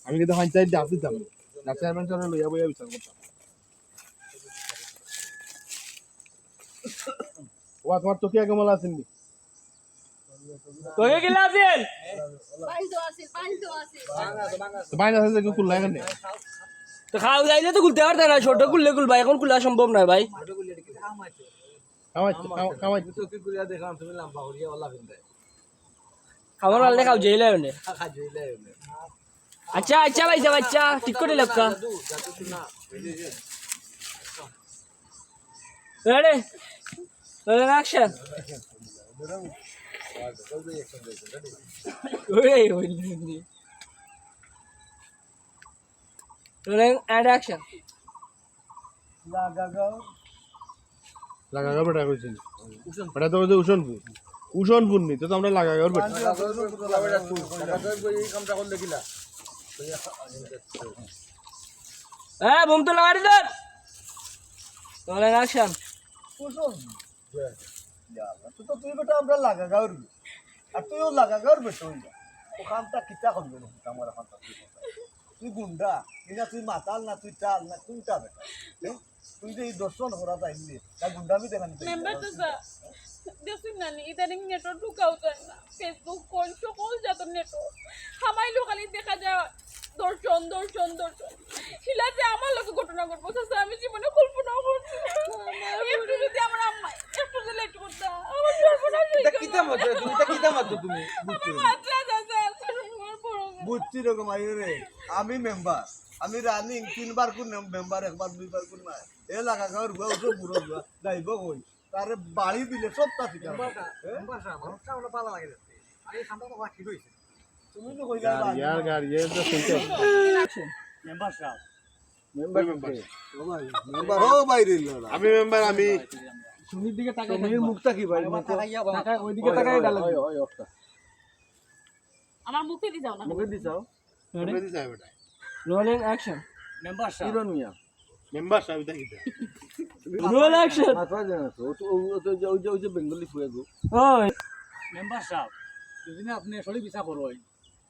আমি কিন্তু পঞ্চায়েত ডাক দিতাম না চেয়ারম্যান সাহেব লইয়া বইয়া বিচার করতাম ও তোমার তো কি আগে মালা আছেন নি কই গেলা আছেন বাইরে আছে যে কুল লাগে না তো খাও যাইলে তো খুলতে পারতে না ছোট খুললে খুলবা এখন খোলা সম্ভব না ভাই কামাই তো কি করিয়া দেখলাম তুমি লম্বা করিয়া ওলা ফিনতে খাবার আনলে খাও যাইলে হনে খা জইলে আচ্ছা আচ্ছা ভাই যাব আচ্ছা ঠিক করে লাগতা যাতে না রেডি রেডি অ্যাকশন ওই ওই রেডি অ্যাড অ্যাকশন লাগা বেটা কইছেন বেটা তো কইছে উষনপুর নি তো আমরা লাগা গর বেটা এই কামটা করলে কিলা বুম তো লাগাই দিন রেডি অ্যাকশন তো তুই বেটা আমরা লাগা গাওর আর তুইও লাগা গাওর বেটা হইলা ও কামটা কিতা করবে না আমার এখন তুই গুন্ডা এটা তুই মাতাল না তুই চাল না কোনটা বেটা তুই যে এই দর্শন করা যাইলি তা গুন্ডামি দেখানি মেম্বার তো দেখুন না ইদানিং নেটওয়ার্ক ঢুকাও যায় না ফেসবুক কোন সকল জাতের নেটওয়ার্ক হামাই লোকালি দেখা যায় দর্শন শিলা যে আমার লোক ঘটনা ঘটবো আমি জীবনে কল্পনাও করছি একটু যদি আমার আম্মাই একটু যে লেট করতাম আমার সর্বনাশ হয়ে গেল কিতা মাত্র তুমি মাত্রা যাচ্ছে বুঝছি রকম রে আমি মেম্বার আমি রানিং 3 বার কোন মেম্বার একবার 2 বার কোন না এ লাগা গাওর গো তো বুড়ো যাইব কই তারে বাড়ি দিলে সব তা ঠিক আছে মেম্বার সাহেব আমার চাওলা পালা লাগে আরে সামনে তো ঠিক হইছে তুমি তো কইলা यार यार ये तो सुनते মেম্বার সাহেব मेंबर ও বাইরে লড়া আমি মেম্বার আমি সুনির দিকে তাকাই তুমি মুখটা কি ভাই টাকা ওইদিকে তাকাই ডাল আমার মুখে দি যাও না মুখে দিছাও মেম্বার সাহেব বেটা রোলিং অ্যাকশন মেম্বার সাহেব কিরণ মিয়া মেম্বার সাহেব দেখিতা রোল অ্যাকশন মাথা জানা তো ওই যে বেঙ্গলি ফুয়ে গো ওই মেম্বার সাহেব যদি না আপনি সরি বিচার করবেন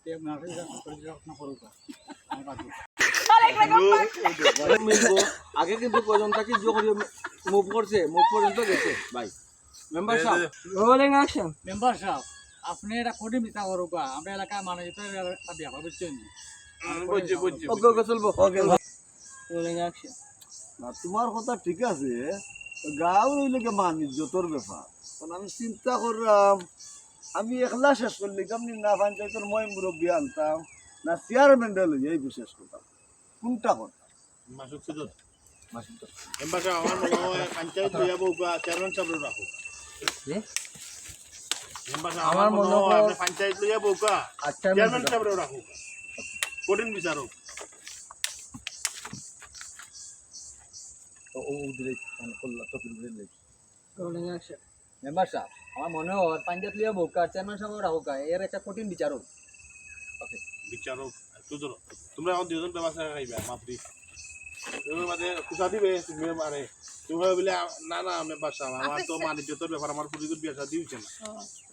তে আপনার সরি বিচার না করুক আগে কিন্তু পর্যন্ত কি যে করে মুভ করছে মুভ পর্যন্ত গেছে ভাই মেম্বার সাহেব রোলিং অ্যাকশন মেম্বার সাহেব আপনি এটা কঠিন বিচার করুক আমরা এলাকায় মানুষ এটা বিয়া বুঝছেন বুঝছি ওকে ওকে চলবো ওকে রোলিং অ্যাকশন না তোমার কথা ঠিক আছে গাঁও হইলে কি ইজ্জতের ব্যাপার কারণ আমি চিন্তা করলাম আমি একলা শেষ করলি কেমনি না পঞ্চায়েতের মই মুরব্বী আনতাম না চেয়ারম্যান লইয়া এই শেষ করতাম কোনটা করতাম মাসুদ সুদত মেম্বার সাহেব আমার মনে হয় পঞ্চায়েত লইয়া বউকা চেয়ারম্যান সাহেব রাখো মেম্বার সাহেব আমার মনে হয় আপনি পঞ্চায়েত লইয়া বউকা চেয়ারম্যান সাহেব রাখো কঠিন বিচারক ও দিলে কল্লা তো দিলে রোলিং অ্যাকশন মেম্বার সাহেব আমার মনে হয় পঞ্চায়েত লিয়া বোকা চেয়ারম্যান সাহেব রাখুক এর একটা কঠিন বিচারক বিচারক তোমরা এখন দুজন ব্যবস্থা খাইবা মাতৃ তুমি মানে কুসা দিবে তুমি মানে তুমি বলে না না মেম্বার সাহেব আমার তো ইজ্জতের ব্যাপার আমার পুলিশের বিয়া শাদী হইছে না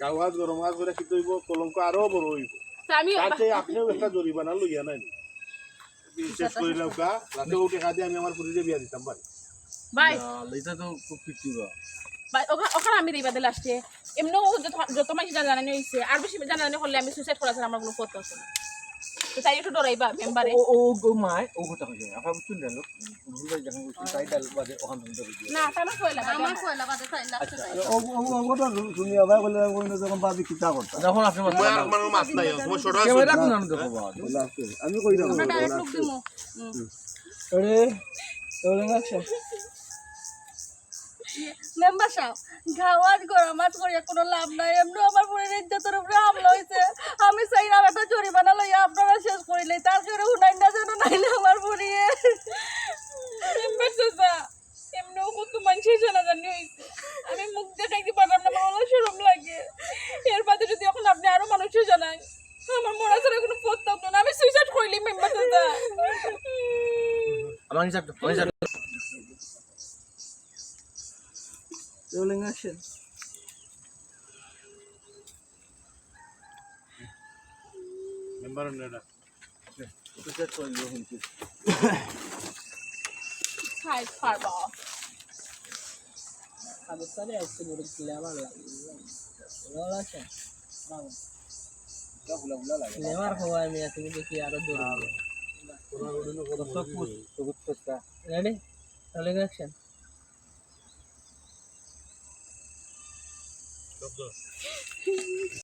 গাঁও হাজ গরম হাজ করে কি হইব কলঙ্ক আরো বড় হইব আমি তার চেয়ে আপনিও একটা জরিমানা লইয়া নাই শেষ করে লাউকা রাতে উঠে খাদি আমি আমার পুলিশে বিয়া দিতাম ভাই ভাই এটা তো খুব কিছু ভাই ওখানে আমি দিবা দিলে আসছে এমনিও যত মানুষ জানানি হয়েছে আর বেশি জানানি হলে আমি সুইসাইড করা আমার কোনো পথ আছে না তো তাই একটু ডরাইবা মেম্বারে ও মাই ও কথা কইছে আপা বুঝছেন না ভুলে যখন কইছে তাই ডাল বাদে ওখান থেকে না তাহলে কইলা আমার কইলা বাদে তাই লাগছে ও কথা শুনি আবার বলে কইনো যখন বাদি কিতা করতা যখন আপনি আমার মাছ নাই তোমার ছোট আছে ক্যামেরা কোন আনতে বাবা আমি কই না আমরা ডাইরেক্ট লুক দিমু রেডি রোলিং অ্যাকশন মেম্বার সাহেব গাওয়াজ গরমাত করে কোনো লাভ নাই এমনি আমার পুরো ইজ্জতের উপরে হামলা হয়েছে আমি চাই না একটা জরিমানা লইয়া আপনারা শেষ করিলে তার কারণে হুনাই না যেন নাইলে আমার পুরিয়ে মেম্বার সাহেব এমনিও কত মানুষের জানাজানি হয়েছে আমি মুখ দেখাইতে পারলাম না আমার অনেক শরম লাগে এর বাদে যদি এখন আপনি আরো মানুষের জানান আমার মরা ছাড়া কোনো পথ থাকতো না আমি সুইসাইড করিলি মেম্বার সাহেব আমার হিসাব রোলিং অ্যাকশন মেম্বার সুসেট করব কিন্তু খাই পারব খাবার সারে আসছে বড় ফ্লেভার লাগে ভালো আছে ফুলা ফুলা লাগে ফ্লেভার খাওয়াই আমি তুমি দেখি আরো দৌড় কত ফুল বহুত সস্তা রেডি রোলিং অ্যাকশন শব্দ